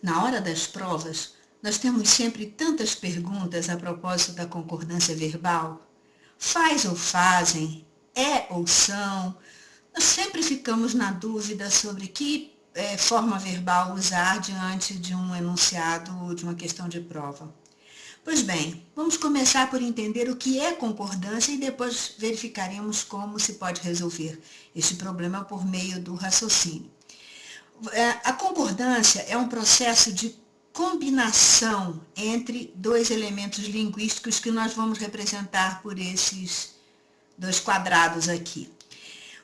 Na hora das provas, nós temos sempre tantas perguntas a propósito da concordância verbal. Faz ou fazem? É ou são? Nós sempre ficamos na dúvida sobre que forma verbal usar diante de um enunciado, de uma questão de prova. Pois bem, vamos começar por entender o que é concordância e depois verificaremos como se pode resolver este problema por meio do raciocínio. A concordância é um processo de combinação entre dois elementos linguísticos que nós vamos representar por esses dois quadrados aqui.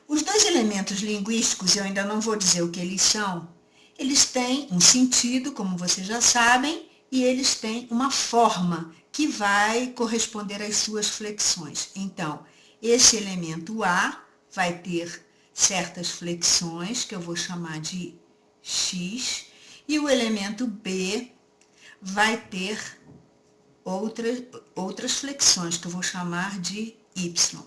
Os dois elementos linguísticos, eu ainda não vou dizer o que eles têm um sentido, como vocês já sabem, e eles têm uma forma que vai corresponder às suas flexões. Então, esse elemento A vai ter certas flexões, que eu vou chamar de X, e o elemento B vai ter outras flexões, que eu vou chamar de Y.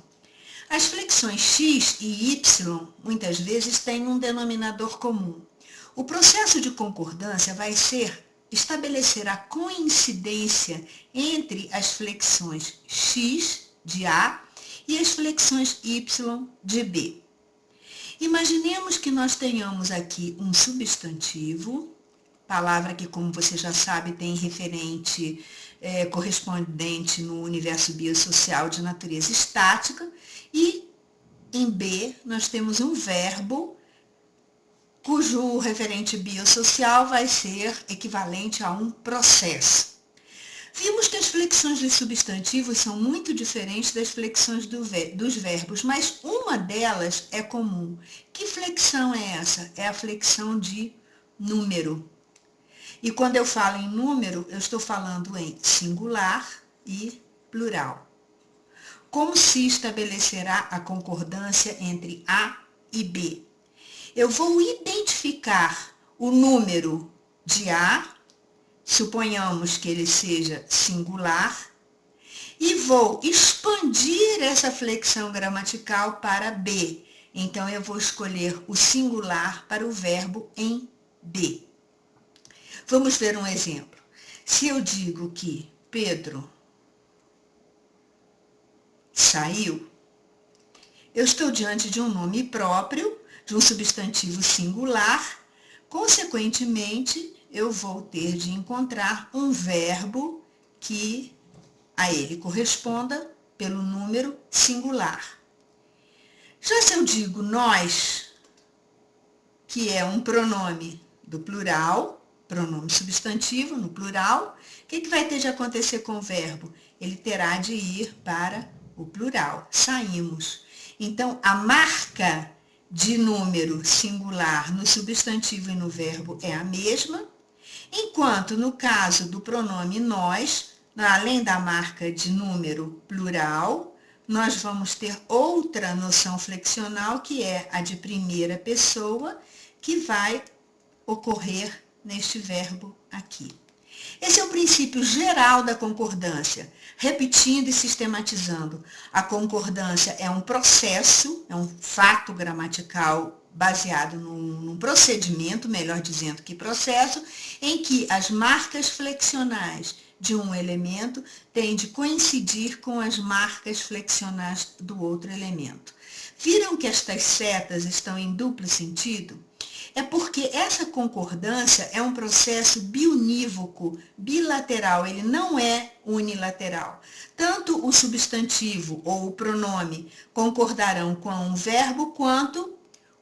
As flexões X e Y, muitas vezes, têm um denominador comum. O processo de concordância vai ser estabelecer a coincidência entre as flexões X de A e as flexões Y de B. Imaginemos que nós tenhamos aqui um substantivo, palavra que, como você já sabe, tem referente correspondente no universo biosocial de natureza estática, e em B nós temos um verbo cujo referente biosocial vai ser equivalente a um processo. Vimos que as flexões de substantivos são muito diferentes das flexões dos verbos, mas uma delas é comum. Que flexão é essa? É a flexão de número. E quando eu falo em número, eu estou falando em singular e plural. Como se estabelecerá a concordância entre A e B? Eu vou identificar o número de A, suponhamos que ele seja singular, e vou expandir essa flexão gramatical para B. Então, eu vou escolher o singular para o verbo em B. Vamos ver um exemplo. Se eu digo que Pedro saiu, eu estou diante de um nome próprio, de um substantivo singular, consequentemente, eu vou ter de encontrar um verbo que a ele corresponda pelo número singular. Já se eu digo nós, que é um pronome do plural, pronome substantivo no plural, o que vai ter de acontecer com o verbo? Ele terá de ir para o plural, saímos. Então, a marca de número singular no substantivo e no verbo é a mesma, enquanto no caso do pronome nós, além da marca de número plural, nós vamos ter outra noção flexional, que é a de primeira pessoa, que vai ocorrer neste verbo aqui. Esse é o princípio geral da concordância. Repetindo e sistematizando, a concordância é um processo, é um fato gramatical baseado num procedimento, melhor dizendo que processo, em que as marcas flexionais de um elemento têm de coincidir com as marcas flexionais do outro elemento. Viram que estas setas estão em duplo sentido? É porque essa concordância é um processo biunívoco, bilateral, ele não é unilateral. Tanto o substantivo ou o pronome concordarão com um verbo, quanto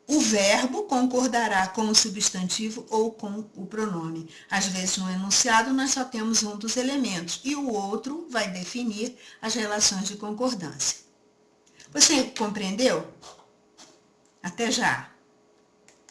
o verbo concordará com o substantivo ou com o pronome. Às vezes, no enunciado, nós só temos um dos elementos e o outro vai definir as relações de concordância. Você compreendeu? Até já!